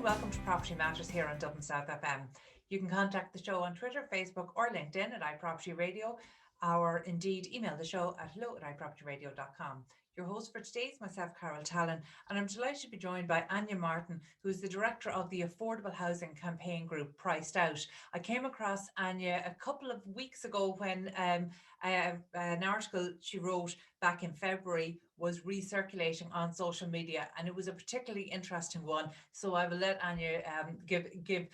and welcome to Property Matters here on Dublin South FM. You can contact the show on Twitter, Facebook or LinkedIn at iPropertyRadio, or indeed email the show at hello@iPropertyRadio.com. Your host for today is myself, Carol Tallon, and I'm delighted to be joined by Anya Martin, who is the director of the affordable housing campaign group PricedOut. I came across Anya a couple of weeks ago when an article she wrote back in February was recirculating on social media, and it was a particularly interesting one. So I will let Anya give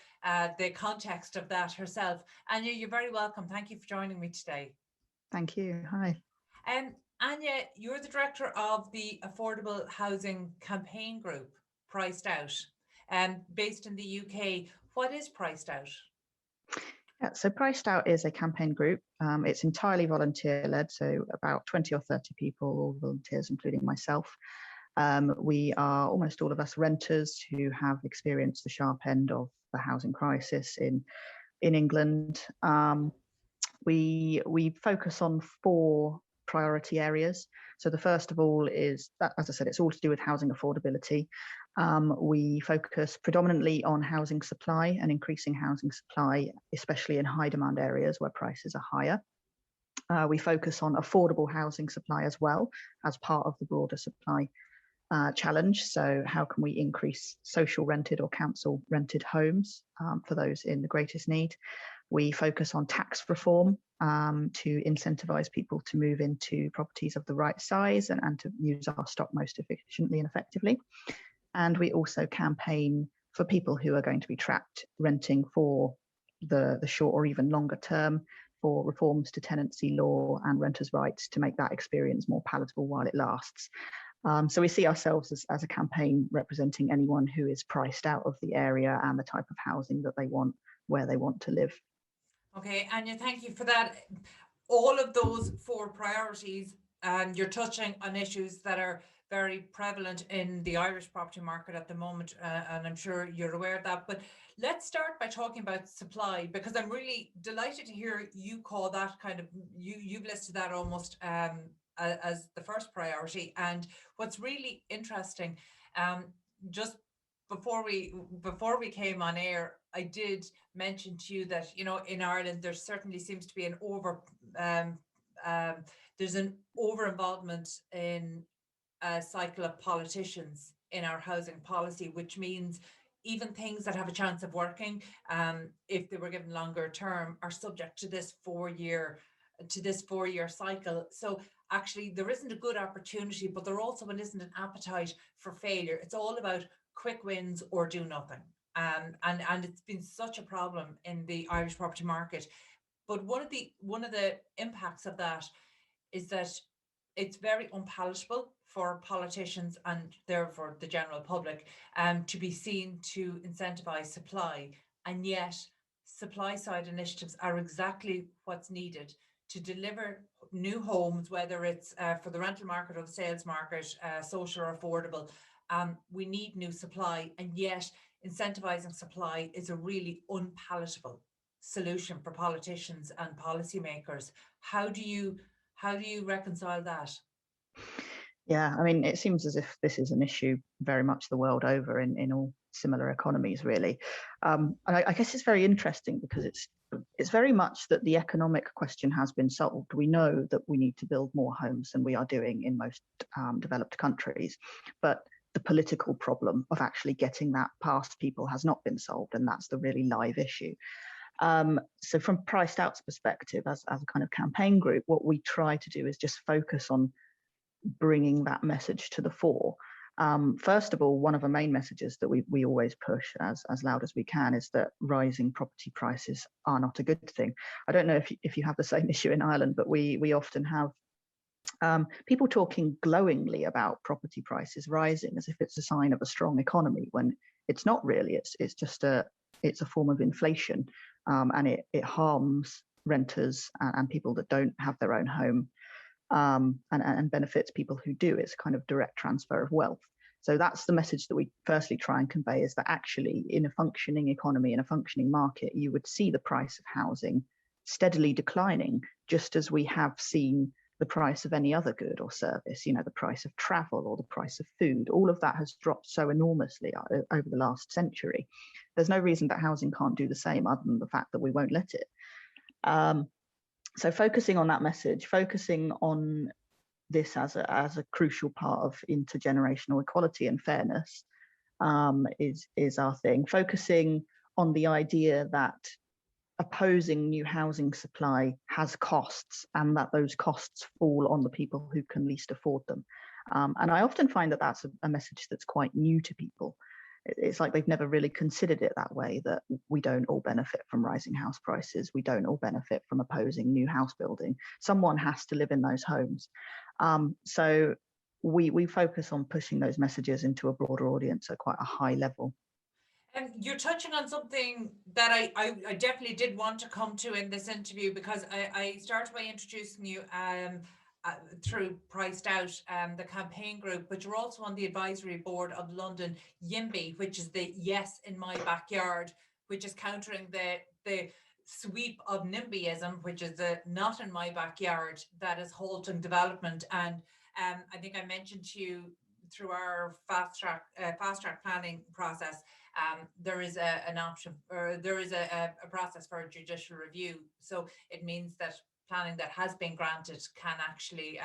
the context of that herself. Anya, you're very welcome. Thank you for joining me today. Thank you. Hi. Anya, you're the director of the affordable housing campaign group, PricedOut, based in the UK. What is PricedOut? Yeah, so PricedOut is a campaign group. It's entirely volunteer-led, so about 20 or 30 people, all volunteers, including myself. We are almost all of us renters who have experienced the sharp end of the housing crisis in England. We focus on 4 priority areas. So the first of all is that, as I said, it's all to do with housing affordability. We focus predominantly on housing supply and increasing housing supply, especially in high demand areas where prices are higher. We focus on affordable housing supply as well as part of the broader supply challenge. So how can we increase social rented or council rented homes for those in the greatest need? We focus on tax reform to incentivise people to move into properties of the right size and to use our stock most efficiently and effectively. And we also campaign for people who are going to be trapped renting for the short or even longer term, for reforms to tenancy law and renters' rights to make that experience more palatable while it lasts. So we see ourselves as a campaign representing anyone who is priced out of the area and the type of housing that they want, where they want to live. Okay, Anya, thank you for that. All of those 4 priorities, you're touching on issues that are very prevalent in the Irish property market at the moment, and I'm sure you're aware of that. But let's start by talking about supply, because I'm really delighted to hear you call that kind of, you've listed that almost as the first priority. And what's really interesting, just before we came on air, I did mention to you that, you know, in Ireland there certainly seems to be there's an over involvement in a cycle of politicians in our housing policy, which means even things that have a chance of working, if they were given longer term, are subject to this 4-year cycle. So actually there isn't a good opportunity, but there also isn't an appetite for failure. It's all about quick wins or do nothing. And it's been such a problem in the Irish property market. But one of the impacts of that is that it's very unpalatable for politicians and therefore the general public to be seen to incentivize supply. And yet supply side initiatives are exactly what's needed to deliver new homes, whether it's for the rental market or the sales market, social or affordable. We need new supply, and yet incentivizing supply is a really unpalatable solution for politicians and policymakers. How do you reconcile that? Yeah, I mean, it seems as if this is an issue very much the world over in all similar economies, really. And I guess it's very interesting because it's very much that the economic question has been solved. We know that we need to build more homes than we are doing in most developed countries, but the political problem of actually getting that past people has not been solved, and that's the really live issue. So from PricedOut's perspective, as a kind of campaign group, what we try to do is just focus on bringing that message to the fore. First of all, one of the main messages that we always push as loud as we can is that rising property prices are not a good thing. I don't know if you have the same issue in Ireland, but we often have people talking glowingly about property prices rising as if it's a sign of a strong economy, when it's not really. It's just a form of inflation, and it harms renters and people that don't have their own home, and benefits people who do. It's a kind of direct transfer of wealth. So that's the message that we firstly try and convey, is that actually in a functioning economy, in a functioning market, you would see the price of housing steadily declining, just as we have seen the price of any other good or service, the price of travel or the price of food. All of that has dropped so enormously over the last century. There's no reason that housing can't do the same, other than the fact that we won't let it. So focusing on that message, focusing on this as a crucial part of intergenerational equality and fairness is our thing. Focusing on the idea that opposing new housing supply has costs, and that those costs fall on the people who can least afford them. And I often find that that's a message that's quite new to people. It's like they've never really considered it that way, that we don't all benefit from rising house prices. We don't all benefit from opposing new house building. Someone has to live in those homes. So we focus on pushing those messages into a broader audience at quite a high level. And you're touching on something that I definitely did want to come to in this interview, because I started by introducing you through PricedOut, the campaign group, but you're also on the advisory board of London YIMBY, which is the Yes in My Backyard, which is countering the sweep of NIMBYism, which is the not in my backyard, that is halting development. And I think I mentioned to you through our fast track planning process, there is an option, or there is a process for a judicial review. So it means that planning that has been granted can actually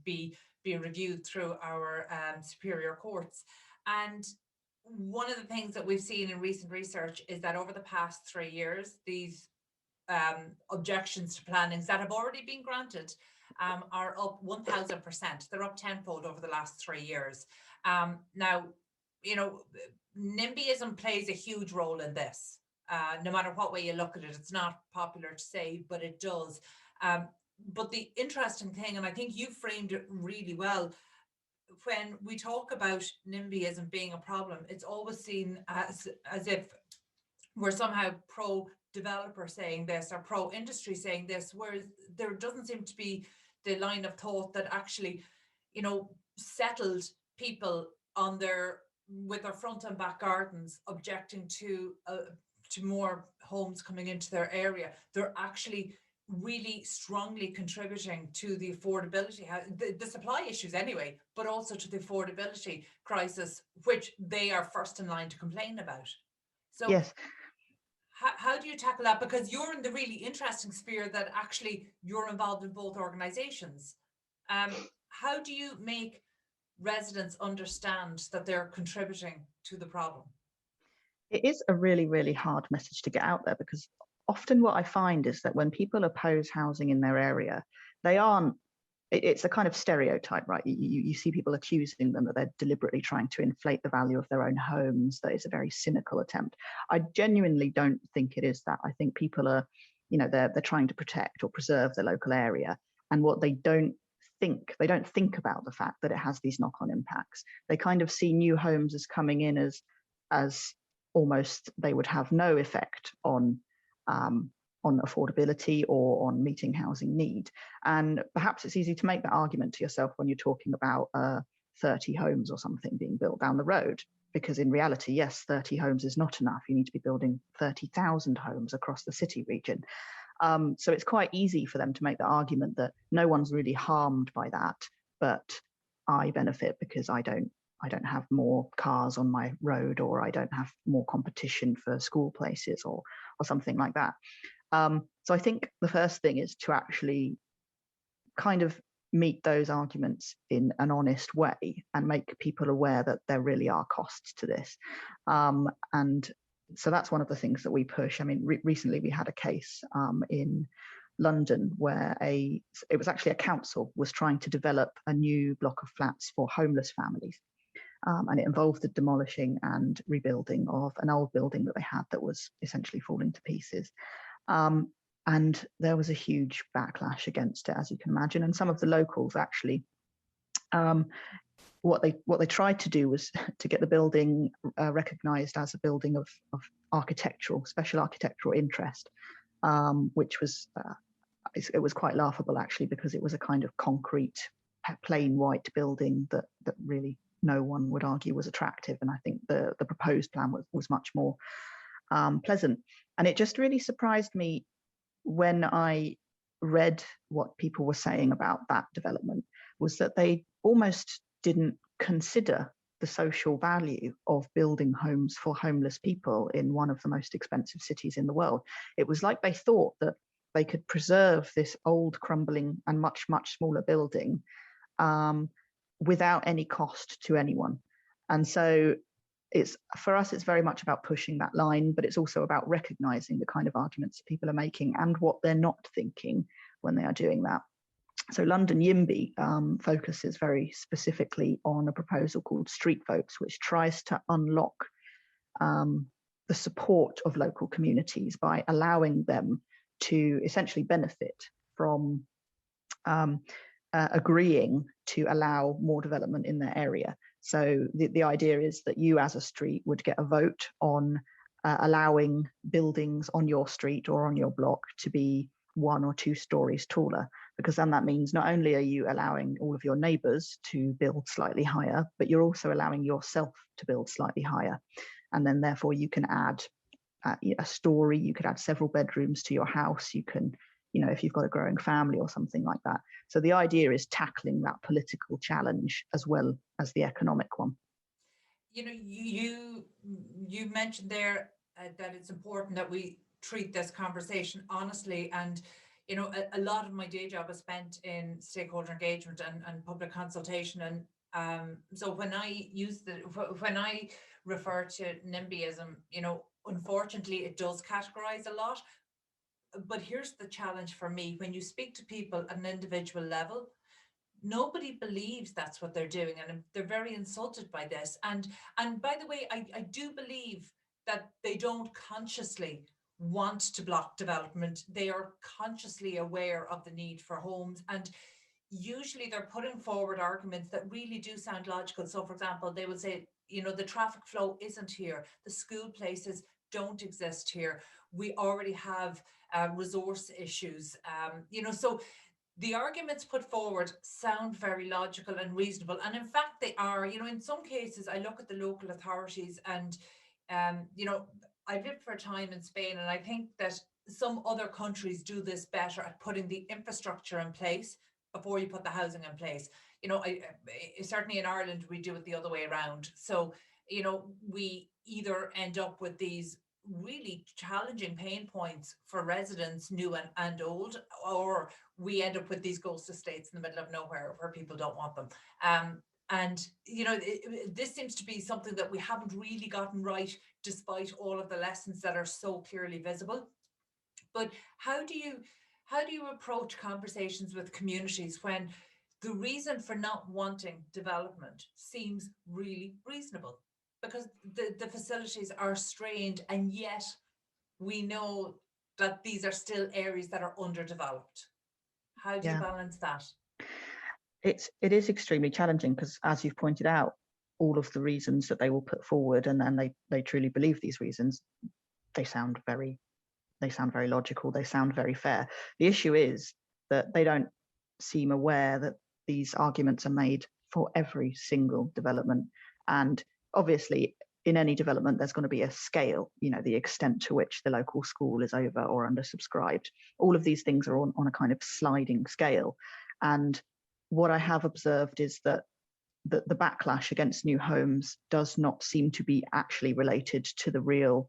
be reviewed through our superior courts. And one of the things that we've seen in recent research is that over the past 3 years, these objections to plannings that have already been granted are up 1,000%. They're up tenfold over the last 3 years. Now, NIMBYism plays a huge role in this. No matter what way you look at it, it's not popular to say, but it does. But the interesting thing, and I think you framed it really well, when we talk about NIMBYism being a problem, it's always seen as if we're somehow pro-developer saying this or pro-industry saying this, whereas there doesn't seem to be the line of thought that actually, settled people with their front and back gardens objecting to more homes coming into their area. They're actually really strongly contributing to the affordability, the supply issues anyway, but also to the affordability crisis, which they are first in line to complain about. So yes. How do you tackle that? Because you're in the really interesting sphere that actually you're involved in both organizations. How do you make residents understand that they're contributing to the problem? It is a really, really hard message to get out there, because often what I find is that when people oppose housing in their area, it's a kind of stereotype, right? You see people accusing them that they're deliberately trying to inflate the value of their own homes, that it's a very cynical attempt. I genuinely don't think it is that. I think people are, they're trying to protect or preserve the local area. And what they don't think about the fact that it has these knock-on impacts. They kind of see new homes as coming in as almost they would have no effect on affordability or on meeting housing need. And perhaps it's easy to make that argument to yourself when you're talking about 30 homes or something being built down the road, because in reality, yes, 30 homes is not enough. You need to be building 30,000 homes across the city region. So it's quite easy for them to make the argument that no one's really harmed by that, but I benefit because I don't have more cars on my road, or I don't have more competition for school places or something like that. So I think the first thing is to actually kind of meet those arguments in an honest way and make people aware that there really are costs to this. And so that's one of the things that we push. I mean, recently we had a case in London where it was actually a council was trying to develop a new block of flats for homeless families. And it involved the demolishing and rebuilding of an old building that they had that was essentially falling to pieces. And there was a huge backlash against it, as you can imagine. And some of the locals actually, what they tried to do was to get the building recognised as a building of special architectural interest, which was it was quite laughable actually, because it was a kind of concrete, plain white building that really no one would argue was attractive. And I think the proposed plan was much more pleasant. And it just really surprised me when I read what people were saying about that development was that they almost didn't consider the social value of building homes for homeless people in one of the most expensive cities in the world. It was like they thought that they could preserve this old, crumbling and much, much smaller building without any cost to anyone. And so it's, for us, it's very much about pushing that line, but it's also about recognizing the kind of arguments people are making and what they're not thinking when they are doing that. So London YIMBY focuses very specifically on a proposal called Street Votes, which tries to unlock the support of local communities by allowing them to essentially benefit from agreeing to allow more development in their area. So the idea is that you as a street would get a vote on allowing buildings on your street or on your block to be 1 or 2 stories taller, because then that means not only are you allowing all of your neighbours to build slightly higher, but you're also allowing yourself to build slightly higher. And then therefore you can add a story, you could add several bedrooms to your house, you can, you know, if you've got a growing family or something like that. So the idea is tackling that political challenge as well as the economic one. You know, you mentioned there that it's important that we treat this conversation honestly, and you know, a lot of my day job is spent in stakeholder engagement and public consultation, and so when I refer to NIMBYism, you know, unfortunately it does categorize a lot. But here's the challenge for me: when you speak to people at an individual level, nobody believes that's what they're doing, and they're very insulted by this. And by the way, I do believe that they don't consciously want to block development. They are consciously aware of the need for homes, and usually they're putting forward arguments that really do sound logical. So for example, they will say, you know, the traffic flow isn't here, the school places don't exist here, we already have resource issues, you know, so the arguments put forward sound very logical and reasonable, and in fact they are. You know, in some cases I look at the local authorities and you know, I lived for a time in Spain, and I think that some other countries do this better at putting the infrastructure in place before you put the housing in place. You know, certainly in Ireland we do it the other way around. So, you know, we either end up with these really challenging pain points for residents, new and old, or we end up with these ghost estates in the middle of nowhere where people don't want them. And you know, this seems to be something that we haven't really gotten right, despite all of the lessons that are so clearly visible. But how do you approach conversations with communities when the reason for not wanting development seems really reasonable? Because the facilities are strained, and yet we know that these are still areas that are underdeveloped. How do you balance that? It is extremely challenging, because as you've pointed out, all of the reasons that they will put forward, and they truly believe these reasons, they sound very logical, they sound very fair. The issue is that they don't seem aware that these arguments are made for every single development. And obviously in any development there's going to be a scale, you know, the extent to which the local school is over or undersubscribed. All of these things are on a kind of sliding scale. And what I have observed is that the backlash against new homes does not seem to be actually related to the real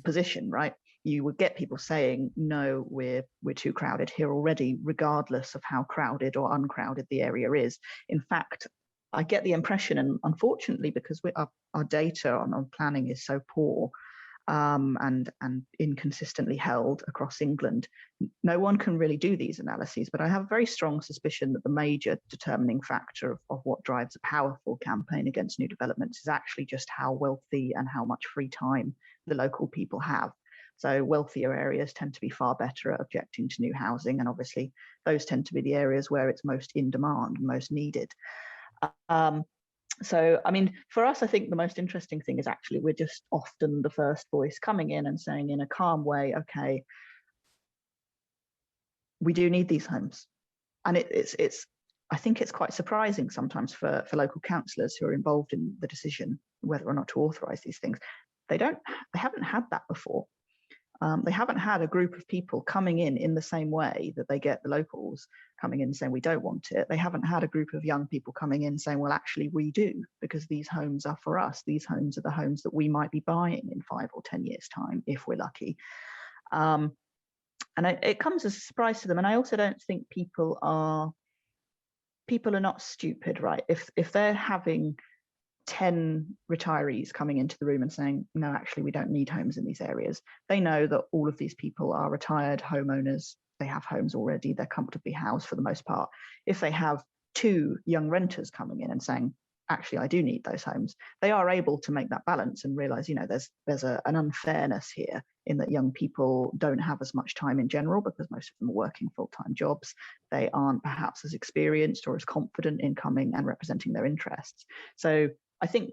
position, right? You would get people saying, no, we're too crowded here already, regardless of how crowded or uncrowded the area is. In fact, I get the impression, and unfortunately, because our data on planning is so poor and inconsistently held across England, no one can really do these analyses. But I have a very strong suspicion that the major determining factor of what drives a powerful campaign against new developments is actually just how wealthy and how much free time the local people have. So wealthier areas tend to be far better at objecting to new housing, and obviously those tend to be the areas where it's most in demand, most needed. So, I mean, for us, I think the most interesting thing is actually we're just often the first voice coming in and saying in a calm way, okay, we do need these homes. And it's I think it's quite surprising sometimes for local councillors who are involved in the decision whether or not to authorise these things. They haven't had that before. They haven't had a group of people coming in the same way that they get the locals coming in saying we don't want it. They haven't had a group of young people coming in saying, well, actually we do, because these homes are for us. These homes are the homes that we might be buying in 5 or 10 years' time if we're lucky. And it comes as a surprise to them. And I also don't think people are not stupid, right? If they're having 10 retirees coming into the room and saying, no, actually, we don't need homes in these areas, they know that all of these people are retired homeowners. They have homes already. They're comfortably housed for the most part. If they have 2 young renters coming in and saying, actually, I do need those homes, they are able to make that balance and realize, there's an unfairness here in that young people don't have as much time in general because most of them are working full-time jobs. They aren't perhaps as experienced or as confident in coming and representing their interests. So I think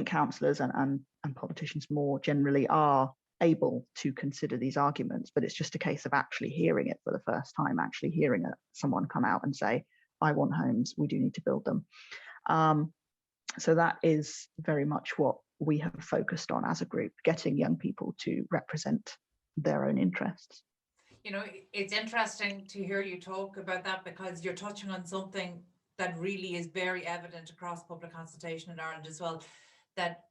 councillors and politicians more generally are able to consider these arguments, but it's just a case of actually hearing it for the first time, actually hearing someone come out and say, I want homes, we do need to build them. So that is very much what we have focused on as a group, getting young people to represent their own interests. It's interesting to hear you talk about that, because you're touching on something that really is very evident across public consultation in Ireland as well, that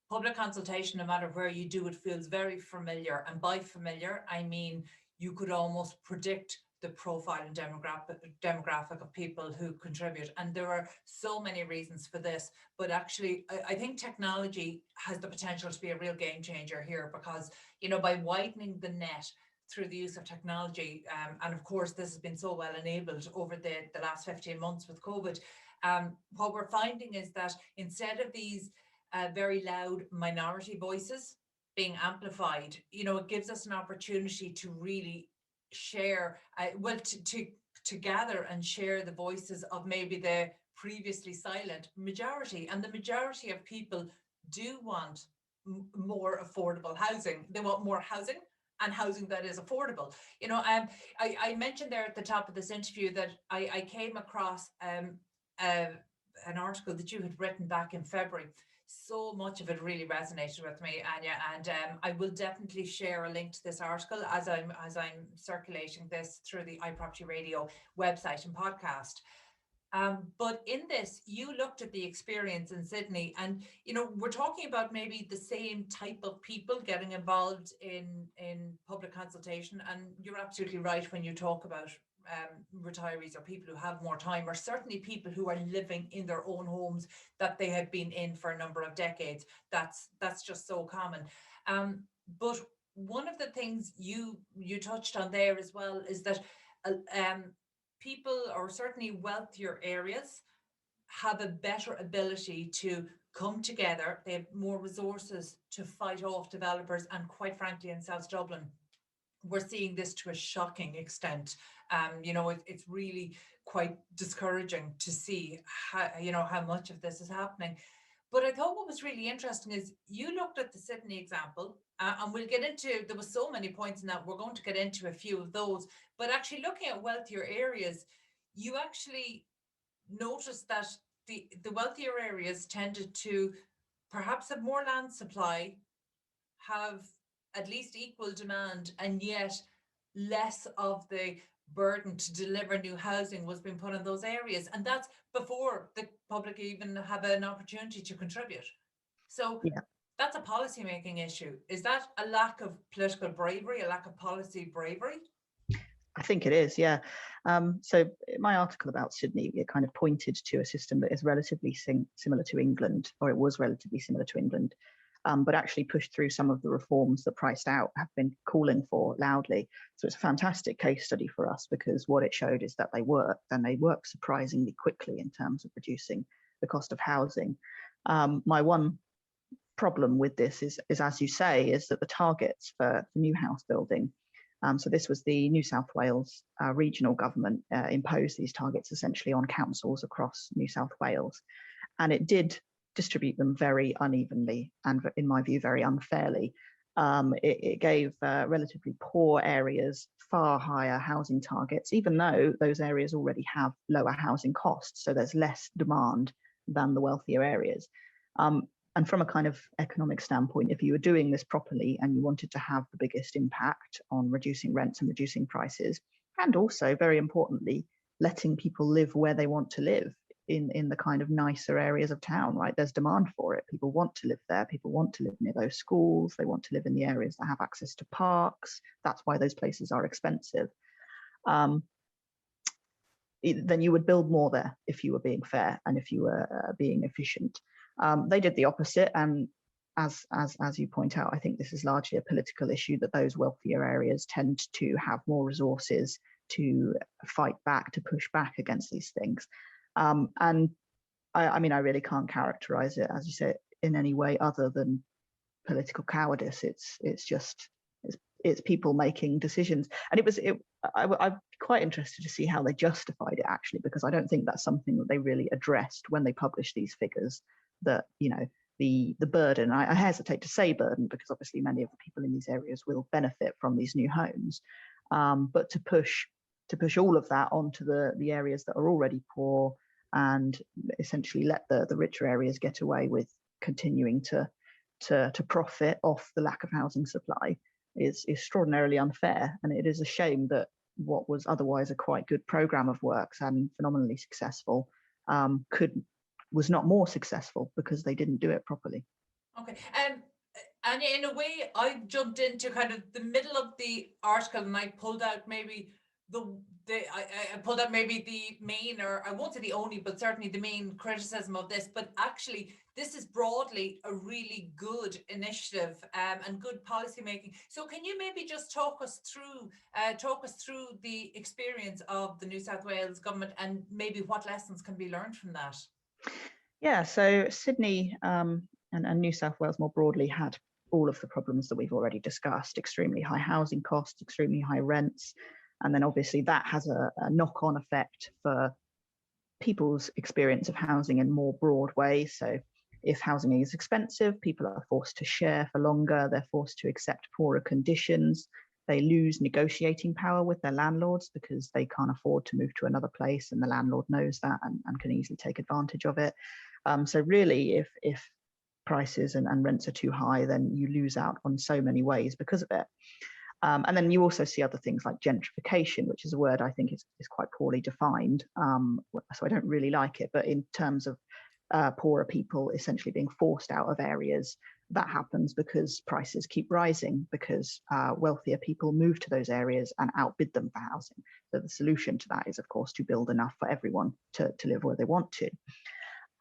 public consultation, no matter where you do it, feels very familiar. And by familiar, I mean you could almost predict the profile and demographic of people who contribute. And there are so many reasons for this, but actually I think technology has the potential to be a real game changer here, because, by widening the net through the use of technology, and of course this has been so well enabled over the last 15 months with COVID, what we're finding is that instead of these very loud minority voices being amplified, it gives us an opportunity to really share, to gather and share the voices of maybe the previously silent majority. And the majority of people do want more affordable housing. They want more housing, and housing that is affordable. I mentioned there at the top of this interview that I came across an article that you had written back in February. So much of it really resonated with me, Anya, and I will definitely share a link to this article as I'm circulating this through the iPropertyRadio website and podcast. But in this, you looked at the experience in Sydney, and we're talking about maybe the same type of people getting involved in public consultation. And you're absolutely right when you talk about retirees or people who have more time, or certainly people who are living in their own homes that they have been in for a number of decades. That's just so common. But one of the things you touched on there as well is that people, or certainly wealthier areas, have a better ability to come together. They have more resources to fight off developers, and quite frankly, in South Dublin, we're seeing this to a shocking extent. It's really quite discouraging to see how much of this is happening. But I thought what was really interesting is you looked at the Sydney example, and we'll get into, there was so many points in that, we're going to get into a few of those, but actually looking at wealthier areas, you actually noticed that the wealthier areas tended to perhaps have more land supply, have at least equal demand, and yet less of the burden to deliver new housing was being put on those areas. And that's before the public even have an opportunity to contribute. So yeah, that's a policy making issue. Is that a lack of political bravery, a lack of policy bravery? I think it is, yeah. So my article about Sydney, it kind of pointed to a system that is relatively similar to England, or it was relatively similar to England, but actually pushed through some of the reforms that PricedOut have been calling for loudly. So it's a fantastic case study for us, because what it showed is that they work, and they work surprisingly quickly in terms of reducing the cost of housing. My one problem with this is, as you say, is that the targets for new house building, so this was the New South Wales regional government imposed these targets essentially on councils across New South Wales, and it did distribute them very unevenly and, in my view, very unfairly. It gave relatively poor areas far higher housing targets, even though those areas already have lower housing costs, so there's less demand than the wealthier areas. And from a kind of economic standpoint, if you were doing this properly and you wanted to have the biggest impact on reducing rents and reducing prices, and also, very importantly, letting people live where they want to live in the kind of nicer areas of town, right? There's demand for it. People want to live there. People want to live near those schools. They want to live in the areas that have access to parks. That's why those places are expensive. Then you would build more there if you were being fair and if you were being efficient. They did the opposite, and as you point out, I think this is largely a political issue, that those wealthier areas tend to have more resources to fight back, to push back against these things. And I mean, I really can't characterize it, as you say, in any way other than political cowardice. It's people making decisions. And I'm quite interested to see how they justified it, actually, because I don't think that's something that they really addressed when they published these figures, that, you know, the burden, I hesitate to say burden, because obviously many of the people in these areas will benefit from these new homes, but to push all of that onto the areas that are already poor, and essentially let the richer areas get away with continuing to profit off the lack of housing supply is extraordinarily unfair. And it is a shame that what was otherwise a quite good program of works and phenomenally successful was not more successful because they didn't do it properly. Okay. And in a way, I jumped into kind of the middle of the article, and I pulled out maybe I pulled out maybe the main, or I won't say the only, but certainly the main criticism of this. But actually, this is broadly a really good initiative and good policy making. So can you maybe just talk us through the experience of the New South Wales government, and maybe what lessons can be learned from that? Yeah, so Sydney and New South Wales more broadly had all of the problems that we've already discussed: extremely high housing costs, extremely high rents. And then obviously that has a knock-on effect for people's experience of housing in more broad ways. So if housing is expensive, people are forced to share for longer, they're forced to accept poorer conditions, they lose negotiating power with their landlords because they can't afford to move to another place, and the landlord knows that and can easily take advantage of it. So really, if prices and rents are too high, then you lose out on so many ways because of it. And then you also see other things like gentrification, which is a word I think is quite poorly defined. So I don't really like it, but in terms of poorer people essentially being forced out of areas, that happens because prices keep rising, because wealthier people move to those areas and outbid them for housing. So the solution to that is, of course, to build enough for everyone to live where they want to.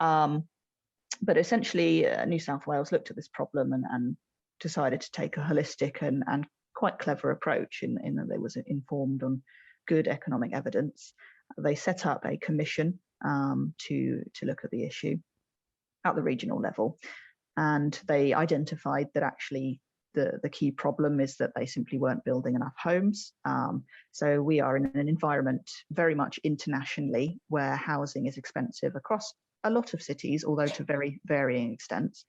But essentially, New South Wales looked at this problem and decided to take a holistic and quite clever approach in that they was informed on good economic evidence. They set up a commission to look at the issue at the regional level, and they identified that actually the key problem is that they simply weren't building enough homes. So we are in an environment very much internationally where housing is expensive across a lot of cities, although to very varying extents,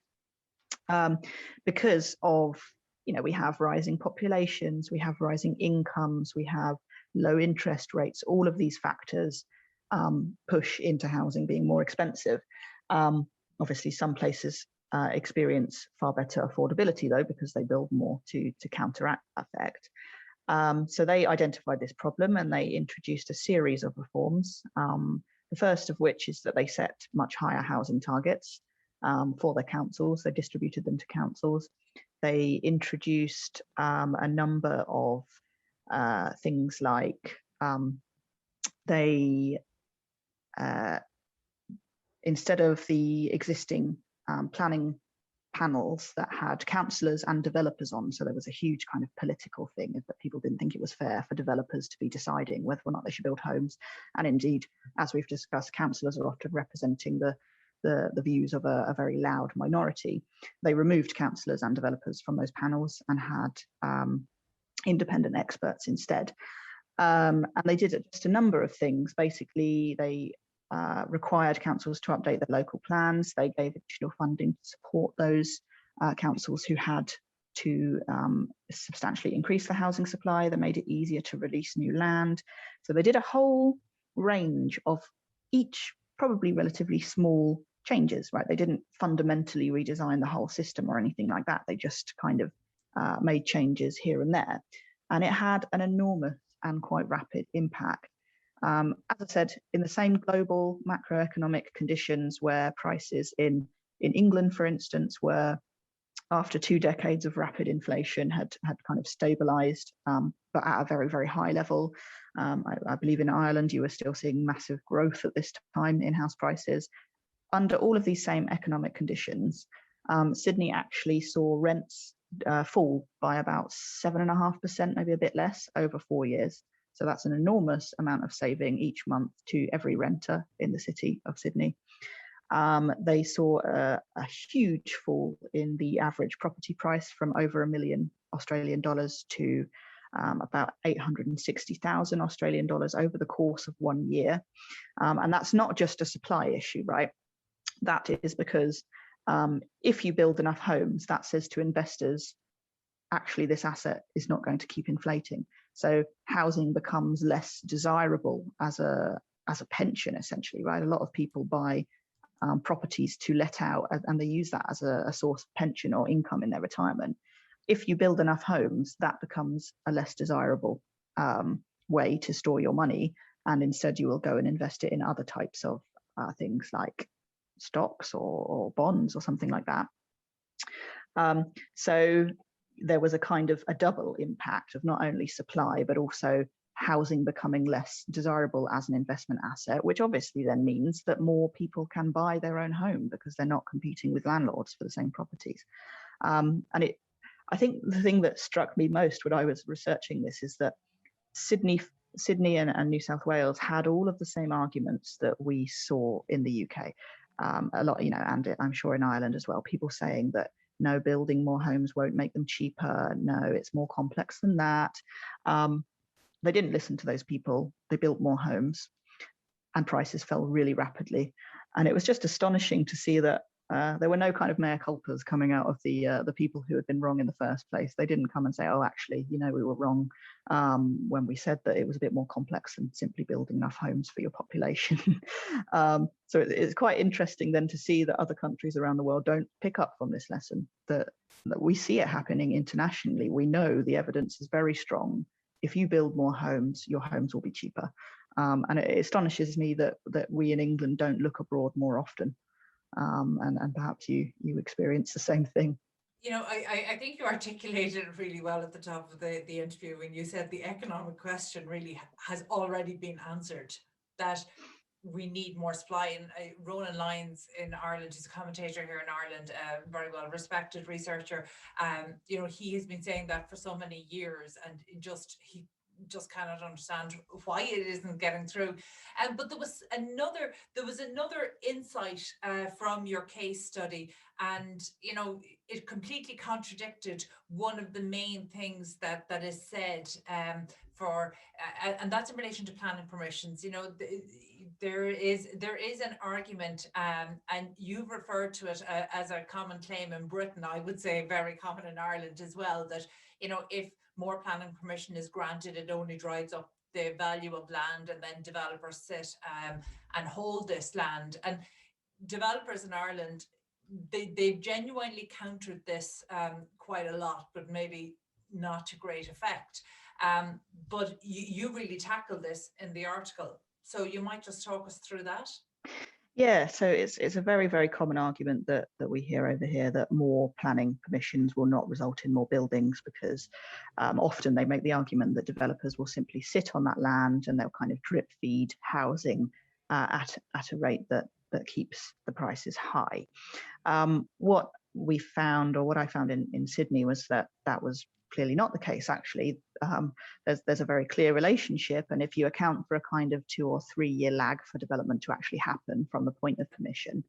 because of, you know, we have rising populations, we have rising incomes, we have low interest rates. All of these factors push into housing being more expensive. Obviously, some places experience far better affordability, though, because they build more to counteract that effect. So they identified this problem and they introduced a series of reforms. The first of which is that they set much higher housing targets for their councils. They distributed them to councils. They introduced a number of things like instead of the existing planning panels that had councillors and developers on, so there was a huge kind of political thing that people didn't think it was fair for developers to be deciding whether or not they should build homes. And indeed, as we've discussed, councillors are often representing the views of a very loud minority. They removed councillors and developers from those panels and had independent experts instead. And they did just a number of things. Basically, they required councils to update their local plans. They gave additional funding to support those councils who had to substantially increase the housing supply. They made it easier to release new land. So they did a whole range of each probably relatively small changes, right? They didn't fundamentally redesign the whole system or anything like that. They just kind of made changes here and there. And it had an enormous and quite rapid impact. As I said, in the same global macroeconomic conditions where prices in England, for instance, were, after 2 decades of rapid inflation, had kind of stabilized, but at a very, very high level. I believe in Ireland, you were still seeing massive growth at this time in house prices. Under all of these same economic conditions, Sydney actually saw rents fall by about 7.5%, maybe a bit less, over 4 years. So that's an enormous amount of saving each month to every renter in the city of Sydney. They saw a huge fall in the average property price from over $1 million Australian dollars to about 860,000 Australian dollars over the course of 1 year. And that's not just a supply issue, right? That is because if you build enough homes, that says to investors, actually, this asset is not going to keep inflating. So housing becomes less desirable as a pension, essentially, right? A lot of people buy properties to let out, and they use that as a source of pension or income in their retirement. If you build enough homes, that becomes a less desirable way to store your money, and instead you will go and invest it in other types of things like stocks or bonds or something like that. So there was a kind of a double impact of not only supply, but also housing becoming less desirable as an investment asset, which obviously then means that more people can buy their own home because they're not competing with landlords for the same properties. I think the thing that struck me most when I was researching this is that Sydney and New South Wales had all of the same arguments that we saw in the UK. A lot, and I'm sure in Ireland as well, people saying that no, building more homes won't make them cheaper. No, it's more complex than that. They didn't listen to those people. They built more homes and prices fell really rapidly. And it was just astonishing to see that there were no kind of mea culpas coming out of the people who had been wrong in the first place. They didn't come and say, oh, actually, we were wrong when we said that it was a bit more complex than simply building enough homes for your population. So it's quite interesting then to see that other countries around the world don't pick up from this lesson, that we see it happening internationally. We know the evidence is very strong. If you build more homes, your homes will be cheaper. And it astonishes me that we in England don't look abroad more often. And perhaps you experience the same thing. I think you articulated it really well at the top of the interview when you said the economic question really has already been answered, that we need more supply. And Ronan Lyons in Ireland, he's a commentator here in Ireland, a very well respected researcher. He has been saying that for so many years, and he just cannot understand why it isn't getting through. But there was another insight from your case study, and it completely contradicted one of the main things that is said and that's in relation to planning permissions. There is an argument, and you've referred to it as a common claim in Britain. I would say very common in Ireland as well, that if more planning permission is granted, it only drives up the value of land, and then developers sit and hold this land. And developers in Ireland, they've genuinely countered this quite a lot, but maybe not to great effect. But you really tackle this in the article. So you might just talk us through that. Yeah, so it's a very, very common argument that we hear over here, that more planning permissions will not result in more buildings, because often they make the argument that developers will simply sit on that land and they'll kind of drip feed housing at a rate that keeps the prices high. What we found, or what I found in Sydney, was that was clearly not the case. Actually, there's a very clear relationship, and if you account for a kind of 2 or 3 year lag for development to actually happen from the point of permission,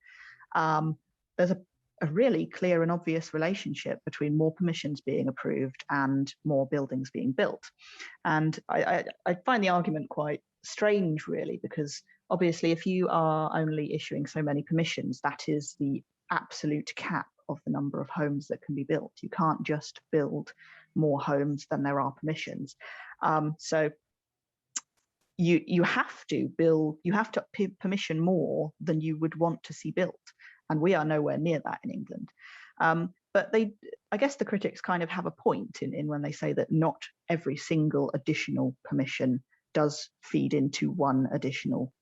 there's a really clear and obvious relationship between more permissions being approved and more buildings being built. And I find the argument quite strange, really, because obviously if you are only issuing so many permissions, that is the absolute cap of the number of homes that can be built. You can't just build more homes than there are permissions. So you have to permission more than you would want to see built. and we are nowhere near that in England. But I guess the critics kind of have a point in when they say that not every single additional permission does feed into one additional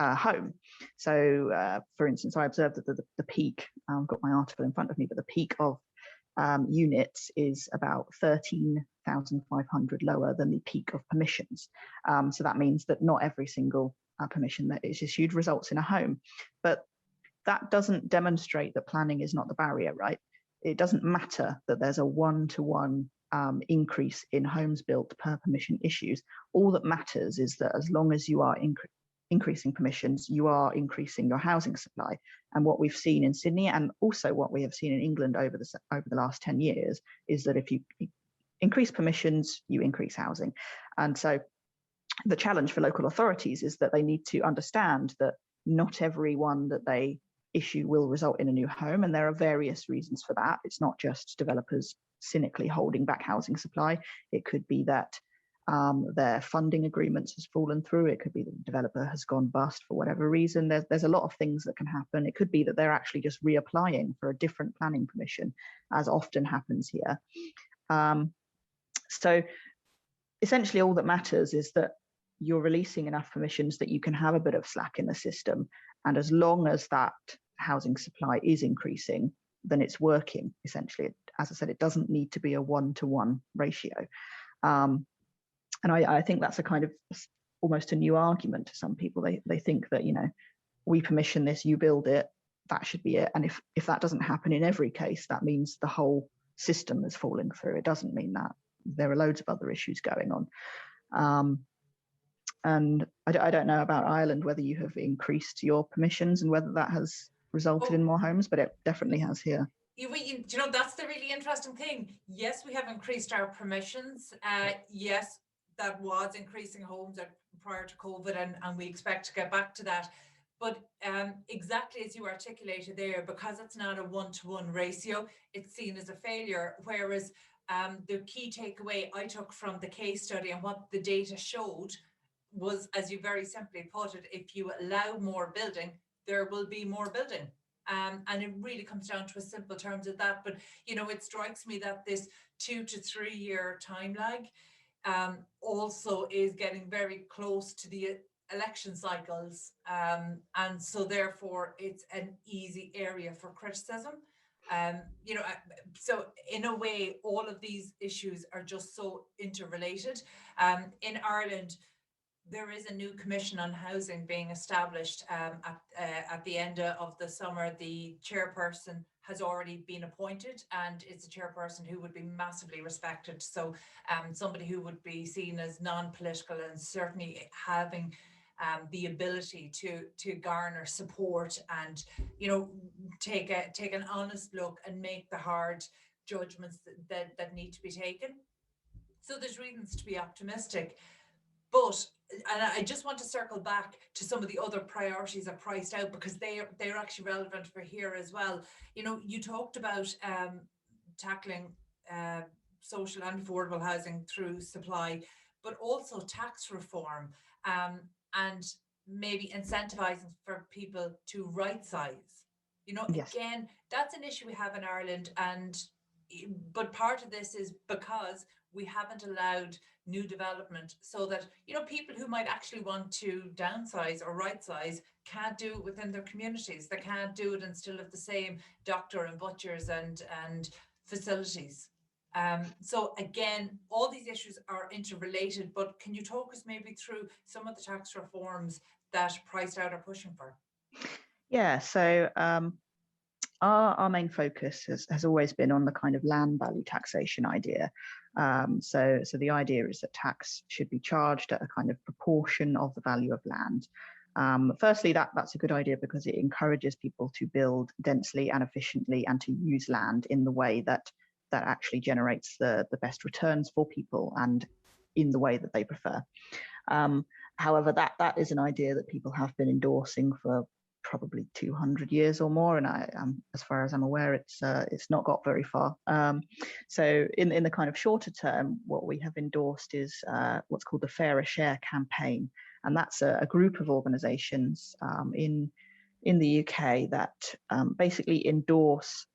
home. So, for instance, I observed that the peak, I've got my article in front of me, but the peak of units is about 13,500 lower than the peak of permissions. So that means that not every single permission that is issued results in a home. But that doesn't demonstrate that planning is not the barrier, right? It doesn't matter that there's a one-to-one increase in homes built per permission issues. All that matters is that as long as you are increasing permissions, you are increasing your housing supply. And what we've seen in Sydney, and also what we have seen in England over the last 10 years, is that if you increase permissions, you increase housing. And so the challenge for local authorities is that they need to understand that not every one that they issue will result in a new home, and there are various reasons for that. It's not just developers cynically holding back housing supply. It could be that their funding agreements has fallen through. It could be that the developer has gone bust for whatever reason. There's a lot of things that can happen. It could be that they're actually just reapplying for a different planning permission, as often happens here. So essentially all that matters is that you're releasing enough permissions that you can have a bit of slack in the system. And as long as that housing supply is increasing, then it's working, essentially. As I said, it doesn't need to be a one-to-one ratio. And I think that's a kind of almost a new argument to some people. They think that, we permission this, you build it, that should be it. And if that doesn't happen in every case, that means the whole system is falling through. It doesn't mean that. There are loads of other issues going on. And I don't know about Ireland, whether you have increased your permissions and whether that has resulted in more homes, but it definitely has here. That's the really interesting thing. Yes, we have increased our permissions. Yes, that was increasing homes prior to COVID, and we expect to get back to that. But exactly as you articulated there, because it's not a one-to-one ratio, it's seen as a failure. Whereas the key takeaway I took from the case study and what the data showed was, as you very simply put it, if you allow more building, there will be more building. And it really comes down to a simple terms of that. But, it strikes me that this 2 to 3 year time lag also is getting very close to the election cycles. And so therefore it's an easy area for criticism. So in a way, all of these issues are just so interrelated. In Ireland, there is a new commission on housing being established at the end of the summer. The chairperson has already been appointed, and it's a chairperson who would be massively respected. So somebody who would be seen as non-political and certainly having the ability to garner support and take an honest look and make the hard judgments that need to be taken. So there's reasons to be optimistic. But, and I just want to circle back to some of the other priorities of Priced Out, because they're actually relevant for here as well. You talked about tackling social and affordable housing through supply, but also tax reform and maybe incentivizing for people to right size. Yes. Again, that's an issue we have in Ireland, but part of this is because we haven't allowed new development, so that people who might actually want to downsize or right size can't do it within their communities. They can't do it and still have the same doctor and butchers and facilities. So again, all these issues are interrelated, but can you talk us maybe through some of the tax reforms that Priced Out are pushing for? Yeah, so our main focus has always been on the kind of land value taxation idea. So the idea is that tax should be charged at a kind of proportion of the value of land. Firstly, that's a good idea because it encourages people to build densely and efficiently and to use land in the way that actually generates the best returns for people and in the way that they prefer. However, that is an idea that people have been endorsing for probably 200 years or more, and as far as I'm aware, it's not got very far. So in the kind of shorter term, what we have endorsed is what's called the Fairer Share campaign, and that's a group of organisations in in the UK that basically endorse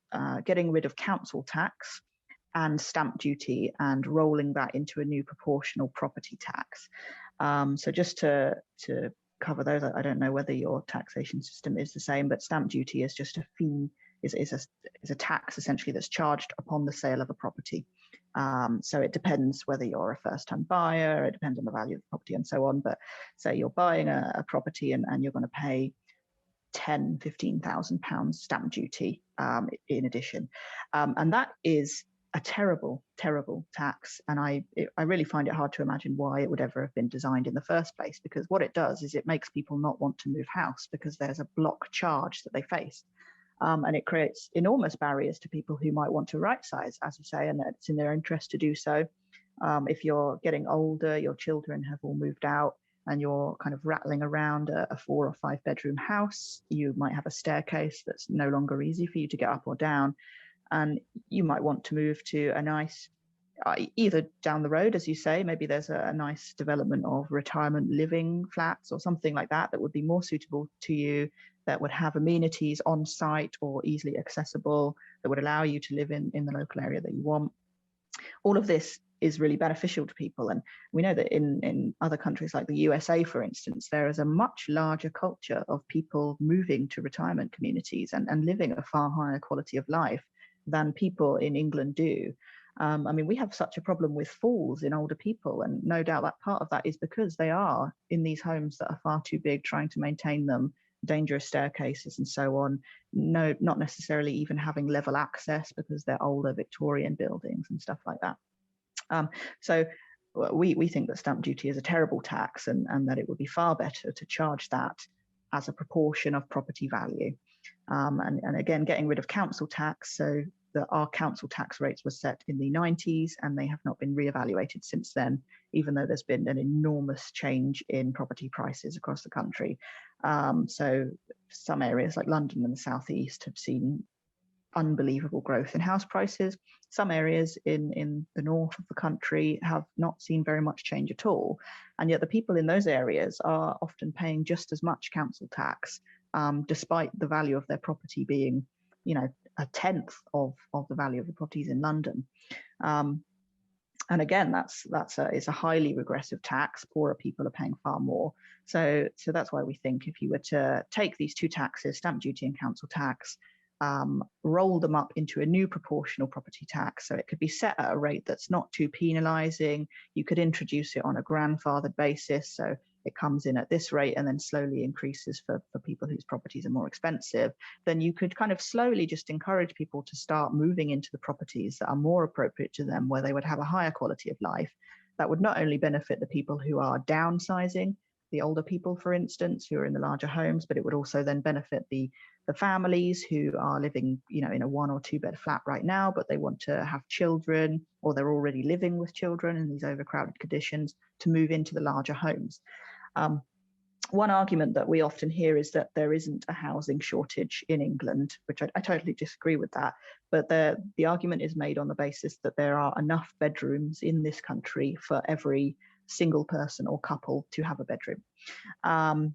getting rid of council tax and stamp duty and rolling that into a new proportional property tax. So just to cover those, I don't know whether your taxation system is the same, but stamp duty is just a fee, is a tax essentially that's charged upon the sale of a property. So it depends whether you're a first-time buyer, it depends on the value of the property and so on. But say you're buying a property and you're going to pay £10,000-15,000 stamp duty in addition. And that is a terrible, terrible tax. And I really find it hard to imagine why it would ever have been designed in the first place, because what it does is it makes people not want to move house because there's a block charge that they face. And it creates enormous barriers to people who might want to right size, as you say, and it's in their interest to do so. If you're getting older, your children have all moved out, and you're kind of rattling around a 4 or 5 bedroom house, you might have a staircase that's no longer easy for you to get up or down. And you might want to move to a nice, either down the road, as you say, maybe there's a nice development of retirement living flats or something like that that would be more suitable to you, that would have amenities on site or easily accessible, that would allow you to live in the local area that you want. All of this is really beneficial to people. And we know that in other countries like the USA, for instance, there is a much larger culture of people moving to retirement communities and living a far higher quality of life than people in England do. I mean, we have such a problem with falls in older people, and no doubt that part of that is because they are in these homes that are far too big, trying to maintain them, dangerous staircases and so on, not necessarily even having level access because they're older Victorian buildings and stuff like that. So we think that stamp duty is a terrible tax, and that it would be far better to charge that as a proportion of property value. And again, getting rid of council tax. So our council tax rates were set in the 90s, and they have not been reevaluated since then, even though there's been an enormous change in property prices across the country. So some areas like London and the Southeast have seen unbelievable growth in house prices. Some areas in the north of the country have not seen very much change at all. And yet the people in those areas are often paying just as much council tax, despite the value of their property being, a tenth of the value of the properties in London. And again, it's a highly regressive tax. Poorer people are paying far more. So that's why we think if you were to take these two taxes, stamp duty and council tax, roll them up into a new proportional property tax. So it could be set at a rate that's not too penalising. You could introduce it on a grandfathered basis. So it comes in at this rate and then slowly increases for people whose properties are more expensive. Then you could kind of slowly just encourage people to start moving into the properties that are more appropriate to them, where they would have a higher quality of life. That would not only benefit the people who are downsizing, the older people, for instance, who are in the larger homes, but it would also then benefit the families who are living, in a 1 or 2 bed flat right now, but they want to have children, or they're already living with children in these overcrowded conditions, to move into the larger homes. One argument that we often hear is that there isn't a housing shortage in England, which I totally disagree with that. But the argument is made on the basis that there are enough bedrooms in this country for every single person or couple to have a bedroom. And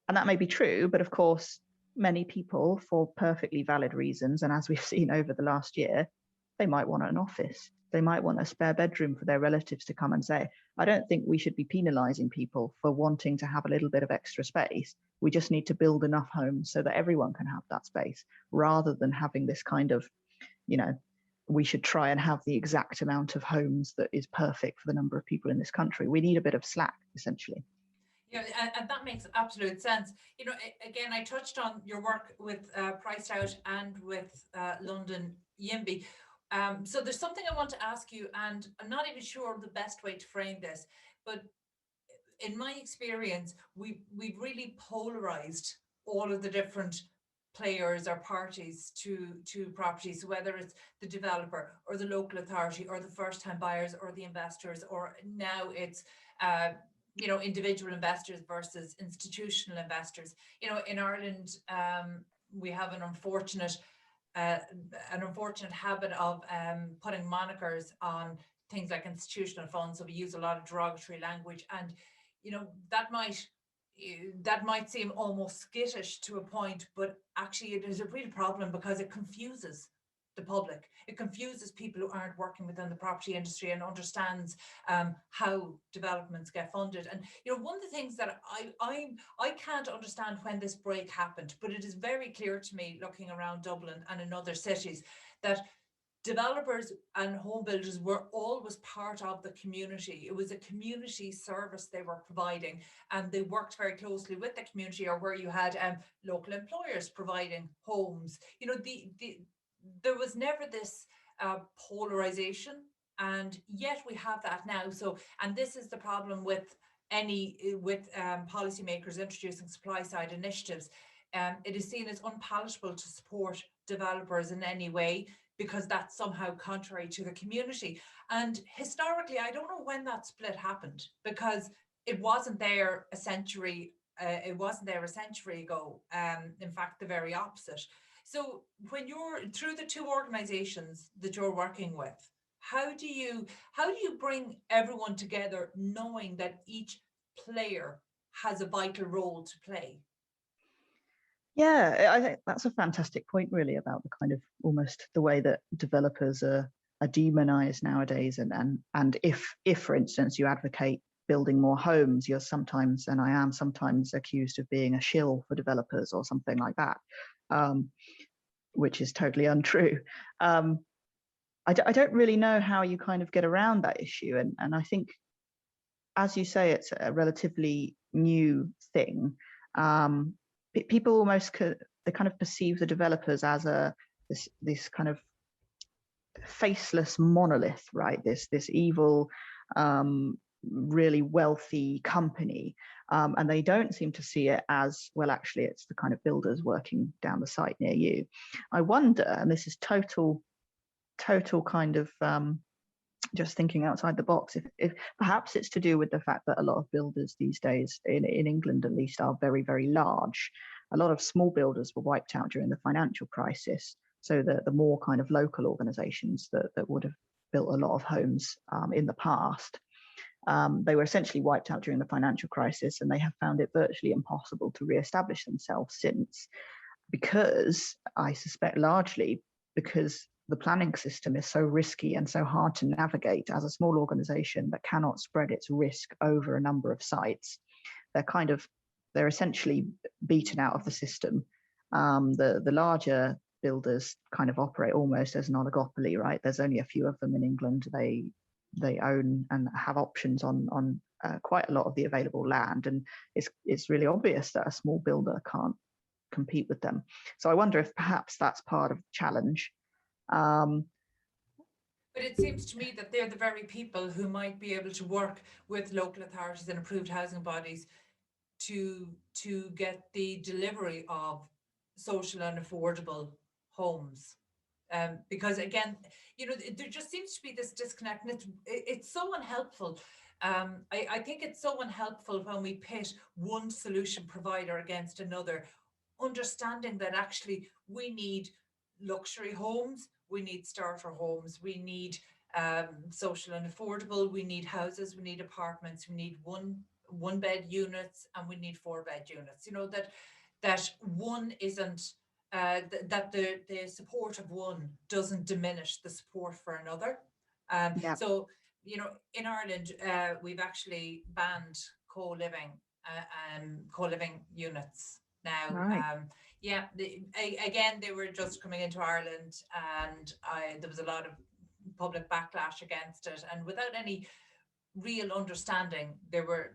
that may be true, but of course, many people, for perfectly valid reasons, and as we've seen over the last year, they might want an office. They might want a spare bedroom for their relatives to come and stay. I don't think we should be penalising people for wanting to have a little bit of extra space. We just need to build enough homes so that everyone can have that space, rather than having this kind of, we should try and have the exact amount of homes that is perfect for the number of people in this country. We need a bit of slack, essentially. Yeah, and that makes absolute sense. Again, I touched on your work with PricedOut and with London YIMBY. So there's something I want to ask you, and I'm not even sure the best way to frame this, but in my experience, we've really polarized all of the different players or parties to properties, so whether it's the developer or the local authority or the first-time buyers or the investors, or now it's individual investors versus institutional investors. In Ireland, we have an unfortunate habit of putting monikers on things like institutional funds. So we use a lot of derogatory language, and that might that might seem almost skittish to a point, but actually it is a real problem because it confuses the public. It confuses people who aren't working within the property industry and understands how developments get funded. And one of the things that I can't understand when this break happened, but it is very clear to me looking around Dublin and in other cities that developers and home builders were always part of the community. It was a community service they were providing, and they worked very closely with the community, or where you had local employers providing homes. There was never this polarization, and yet we have that now. So, and this is the problem with policymakers introducing supply side initiatives. It is seen as unpalatable to support developers in any way, because that's somehow contrary to the community. And historically, I don't know when that split happened, because it wasn't there a century. It wasn't there a century ago. In fact, the very opposite. So when you're through the two organizations that you're working with, how do you bring everyone together, knowing that each player has a vital role to play? Yeah, I think that's a fantastic point, really, about the kind of almost the way that developers are demonized nowadays. And if for instance, you advocate building more homes, you're sometimes, and I am sometimes, accused of being a shill for developers or something like that, which is totally untrue. I don't really know how you kind of get around that issue. And I think, as you say, it's a relatively new thing. People almost they kind of perceive the developers as this kind of faceless monolith, right? This evil, really wealthy company, and they don't seem to see it as, well, actually it's the kind of builders working down the site near you. I wonder, and this is total kind of just thinking outside the box, if perhaps it's to do with the fact that a lot of builders these days, in England at least, are very, very large. A lot of small builders were wiped out during the financial crisis, so the more kind of local organizations that would have built a lot of homes in the past, they were essentially wiped out during the financial crisis, and they have found it virtually impossible to re-establish themselves since, because, I suspect largely because the planning system is so risky and so hard to navigate. As a small organization that cannot spread its risk over a number of sites, they're essentially beaten out of the system. The larger builders kind of operate almost as an oligopoly, right? There's only a few of them in England. They own and have options on quite a lot of the available land, and it's really obvious that a small builder can't compete with them. So I wonder if perhaps that's part of the challenge. But it seems to me that they're the very people who might be able to work with local authorities and approved housing bodies to get the delivery of social and affordable homes. Because again, there just seems to be this disconnect, and it's so unhelpful. I think it's so unhelpful when we pit one solution provider against another, understanding that actually we need luxury homes, we need starter homes, we need social and affordable, we need houses, we need apartments, we need one bed units, and we need 4-bed units. That one isn't that the support of one doesn't diminish the support for another. Yeah. So in Ireland, we've actually banned co-living units now. Right. Yeah, again, they were just coming into Ireland, and there was a lot of public backlash against it, and without any real understanding, they were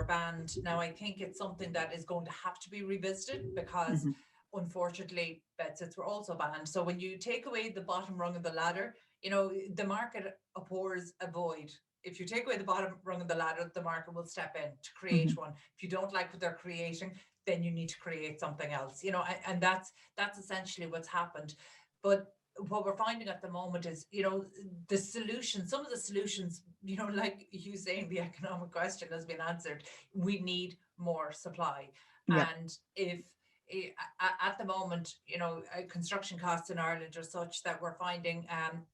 banned. Now I think it's something that is going to have to be revisited, because unfortunately bedsits were also banned. So when you take away the bottom rung of the ladder, the market abhors a void. If you take away the bottom rung of the ladder, the market will step in to create one. If you don't like what they're creating, then you need to create something else, and that's essentially what's happened. But what we're finding at the moment is, the solution, some of the solutions, like you saying, the economic question has been answered. We need more supply. Yeah. And if at the moment, construction costs in Ireland are such that we're finding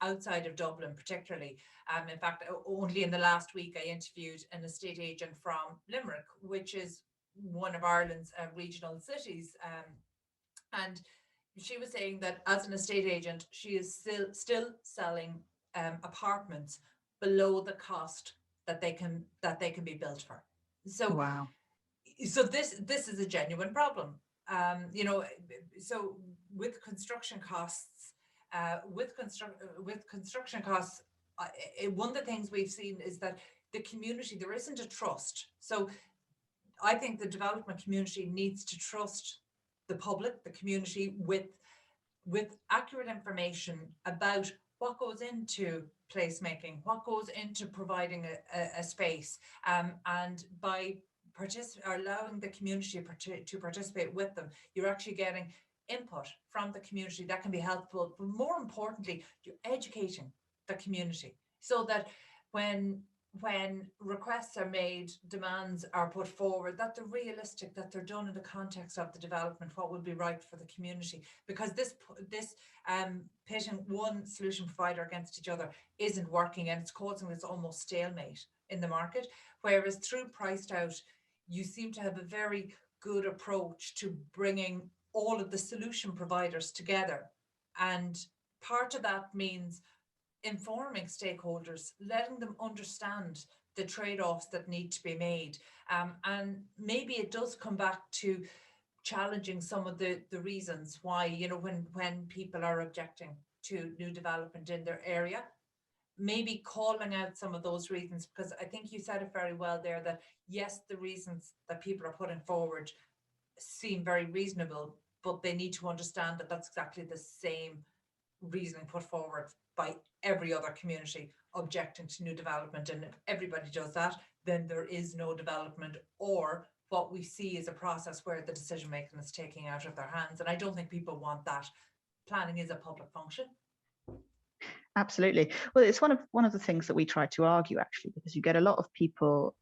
outside of Dublin particularly, in fact, only in the last week I interviewed an estate agent from Limerick, which is one of Ireland's regional cities, and she was saying that as an estate agent, she is still selling apartments below the cost that they can be built for. So Wow. this is a genuine problem. You know, so with construction costs, with construction costs, one of the things we've seen is that the community, there isn't a trust. So I think the development community needs to trust the public, the community, with accurate information about what goes into placemaking, what goes into providing a space, and by allowing the community to participate with them, you're actually getting input from the community that can be helpful. But more importantly, you're educating the community so that when requests are made, demands are put forward, that they're realistic, that they're done in the context of the development, what would be right for the community. Because this pitting one solution provider against each other isn't working, and it's causing this almost stalemate in the market. Whereas through PricedOut, you seem to have a very good approach to bringing all of the solution providers together. And part of that means informing stakeholders, letting them understand the trade-offs that need to be made. And maybe it does come back to challenging some of the reasons why, you know, when people are objecting to new development in their area, maybe calling out some of those reasons, because I think you said it very well there, that yes, the reasons that people are putting forward seem very reasonable, but they need to understand that that's exactly the same reasoning put forward by every other community objecting to new development. And if everybody does that, then there is no development, or what we see is a process where the decision making is taking out of their hands. And I don't think people want that. Planning is a public function. Absolutely. Well, it's one of the things that we try to argue, actually, because you get a lot of people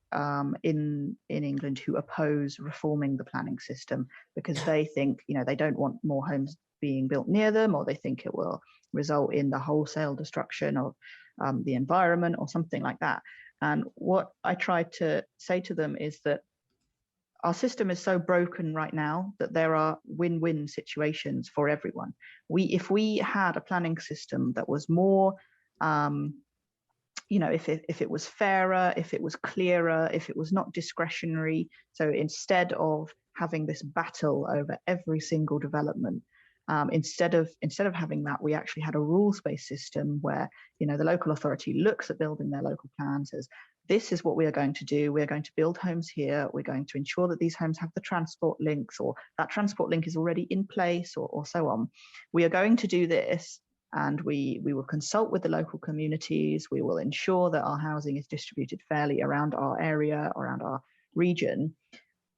in England who oppose reforming the planning system because they think, you know, they don't want more homes being built near them, or they think it will result in the wholesale destruction of the environment or something like that. And what I try to say to them is that our system is so broken right now that there are win-win situations for everyone. If we had a planning system that was more, you know, if it was fairer, if it was clearer, if it was not discretionary. So instead of having this battle over every single development, instead of having that, we actually had a rules-based system where, you know, the local authority looks at building their local plans as, this is what we are going to do. We're going to build homes here. We're going to ensure that these homes have the transport links, or that transport link is already in place, or so on. We are going to do this, and we will consult with the local communities. We will ensure that our housing is distributed fairly around our area, around our region.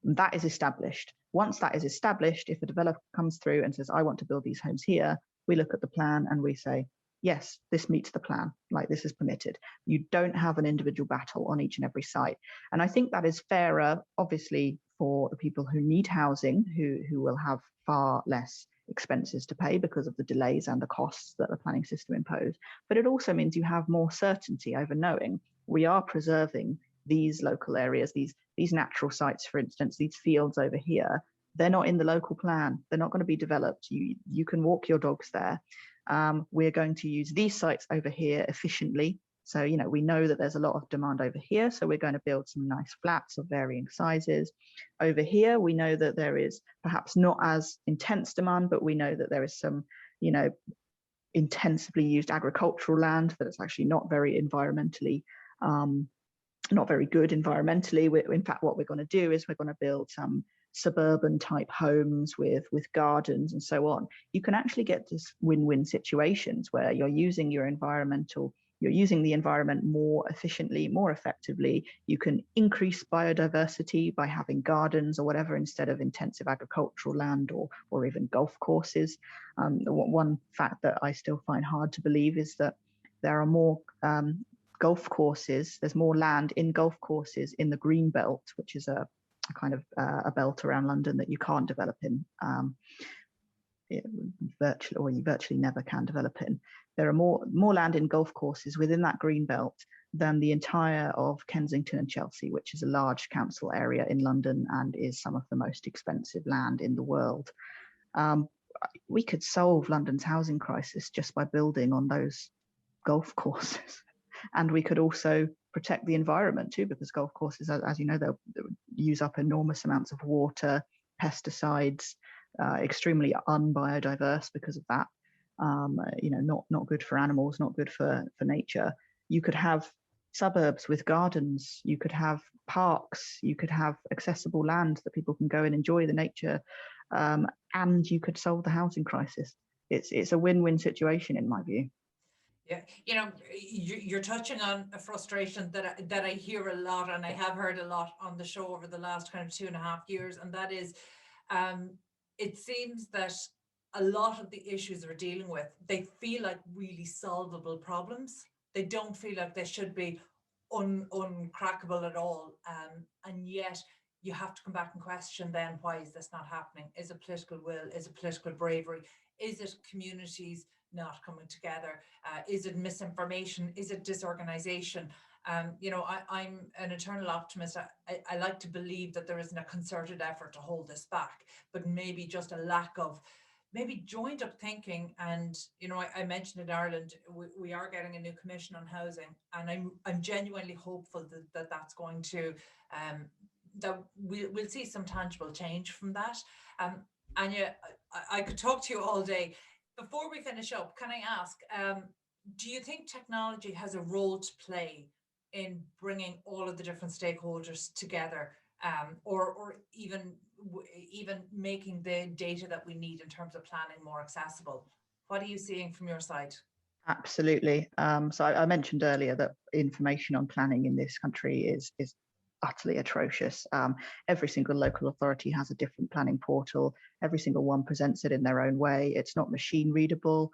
That is established. Once that is established, if a developer comes through and says, I want to build these homes here, we look at the plan and we say, yes, this meets the plan, like this is permitted. You don't have an individual battle on each and every site. And I think that is fairer, obviously, for the people who need housing, who will have far less expenses to pay because of the delays and the costs that the planning system impose. But it also means you have more certainty over knowing we are preserving these local areas, these natural sites, for instance, these fields over here. They're not in the local plan. They're not going to be developed. You can walk your dogs there. We're going to use these sites over here efficiently. So, you know, we know that there's a lot of demand over here. So we're going to build some nice flats of varying sizes. Over here, we know that there is perhaps not as intense demand, but we know that there is some, you know, intensively used agricultural land that is actually not very environmentally, not very good environmentally. In fact, what we're going to do is we're going to build some suburban type homes with gardens and so on. You can actually get this win-win situations where you're using the environment more efficiently, more effectively. You can increase biodiversity by having gardens or whatever instead of intensive agricultural land or even golf courses. One fact that I still find hard to believe is that there are more golf courses, there's more land in golf courses in the green belt, which is a kind of a belt around London that you can't develop in, you virtually never can develop in. There are more land in golf courses within that green belt than the entire of Kensington and Chelsea, which is a large council area in London and is some of the most expensive land in the world. We could solve London's housing crisis just by building on those golf courses. And we could also protect the environment too, because golf courses, as you know, they'll use up enormous amounts of water, pesticides, extremely unbiodiverse because of that. Not good for animals, not good for nature. You could have suburbs with gardens, you could have parks, you could have accessible land that people can go and enjoy the nature, and you could solve the housing crisis. It's a win-win situation in my view. Yeah, you're touching on a frustration that I hear a lot, and I have heard a lot on the show over the last kind of 2.5 years, and that is, it seems that a lot of the issues we're dealing with, they feel like really solvable problems. They don't feel like they should be uncrackable at all, and yet you have to come back and question then, why is this not happening? Is it political will? Is it political bravery? Is it communities not coming together? Is it misinformation? Is it disorganization? I'm an eternal optimist. I like to believe that there isn't a concerted effort to hold this back, but maybe just a lack of maybe joined up thinking. And I mentioned in Ireland we are getting a new commission on housing, and I'm genuinely hopeful that that's going to that we'll see some tangible change from that. Anya, I could talk to you all day. Before we finish up, can I ask, do you think technology has a role to play in bringing all of the different stakeholders together, or even making the data that we need in terms of planning more accessible? What are you seeing from your side? Absolutely. So I mentioned earlier that information on planning in this country is utterly atrocious. Every single local authority has a different planning portal. Every single one presents it in their own way. It's not machine readable.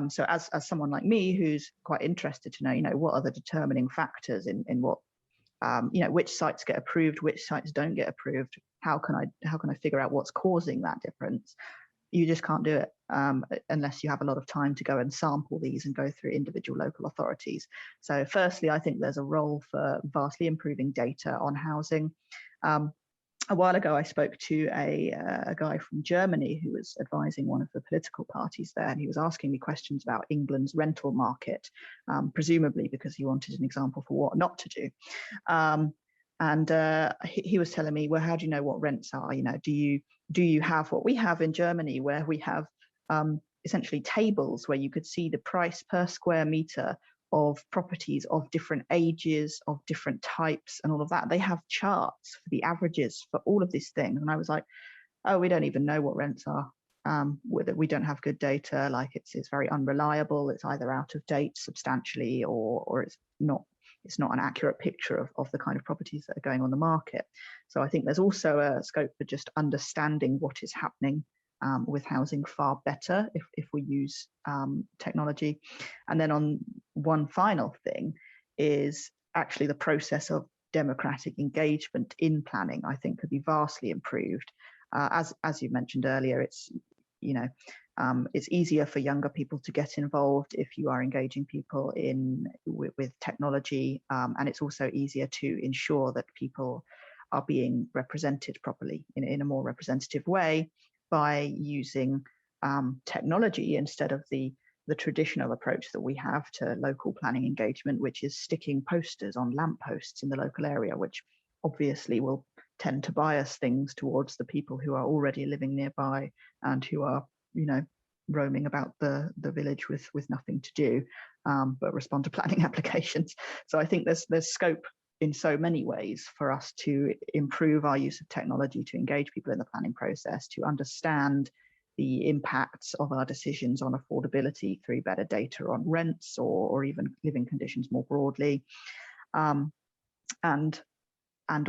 So as someone like me who's quite interested to know, what are the determining factors in what, which sites get approved, which sites don't get approved, how can I figure out what's causing that difference? You just can't do it unless you have a lot of time to go and sample these and go through individual local authorities. So firstly, I think there's a role for vastly improving data on housing. A while ago, I spoke to a guy from Germany who was advising one of the political parties there, and he was asking me questions about England's rental market, presumably because he wanted an example for what not to do. And he was telling me, well, how do you know what rents are? Do you have what we have in Germany, where we have essentially tables where you could see the price per square meter of properties of different ages, of different types, and all of that. They have charts for the averages for all of these things. And I was like, oh, we don't even know what rents are. We don't have good data. Like it's very unreliable. It's either out of date substantially, or it's not an accurate picture of the kind of properties that are going on the market. So I think there's also a scope for just understanding what is happening with housing far better if we use technology. And then on one final thing is actually the process of democratic engagement in planning, I think could be vastly improved. As you mentioned earlier, it's easier for younger people to get involved if you are engaging people with technology, and it's also easier to ensure that people are being represented properly in a more representative way by using technology instead of the traditional approach that we have to local planning engagement, which is sticking posters on lampposts in the local area, which obviously will tend to bias things towards the people who are already living nearby and who are roaming about the village with nothing to do but respond to planning applications. So I think there's scope in so many ways for us to improve our use of technology to engage people in the planning process, to understand the impacts of our decisions on affordability through better data on rents or even living conditions more broadly, and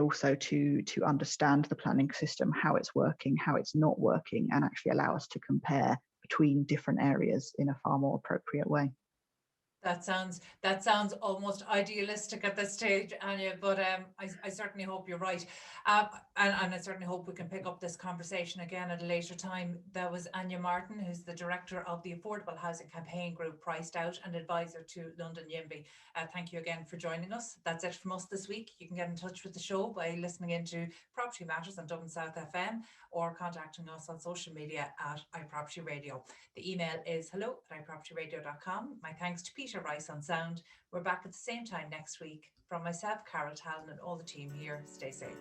also to understand the planning system, how it's working, how it's not working, and actually allow us to compare between different areas in a far more appropriate way. That sounds almost idealistic at this stage, Anya, but I certainly hope you're right. And I certainly hope we can pick up this conversation again at a later time. That was Anya Martin, who's the director of the Affordable Housing Campaign Group, Priced Out, and advisor to London YIMBY. Thank you again for joining us. That's it from us this week. You can get in touch with the show by listening into Property Matters on Dublin South FM or contacting us on social media at iPropertyRadio. The email is hello@ipropertyradio.com. My thanks to Peter Rice on sound. We're back at the same time next week. From myself, Carol Tallon, and all the team here, stay safe.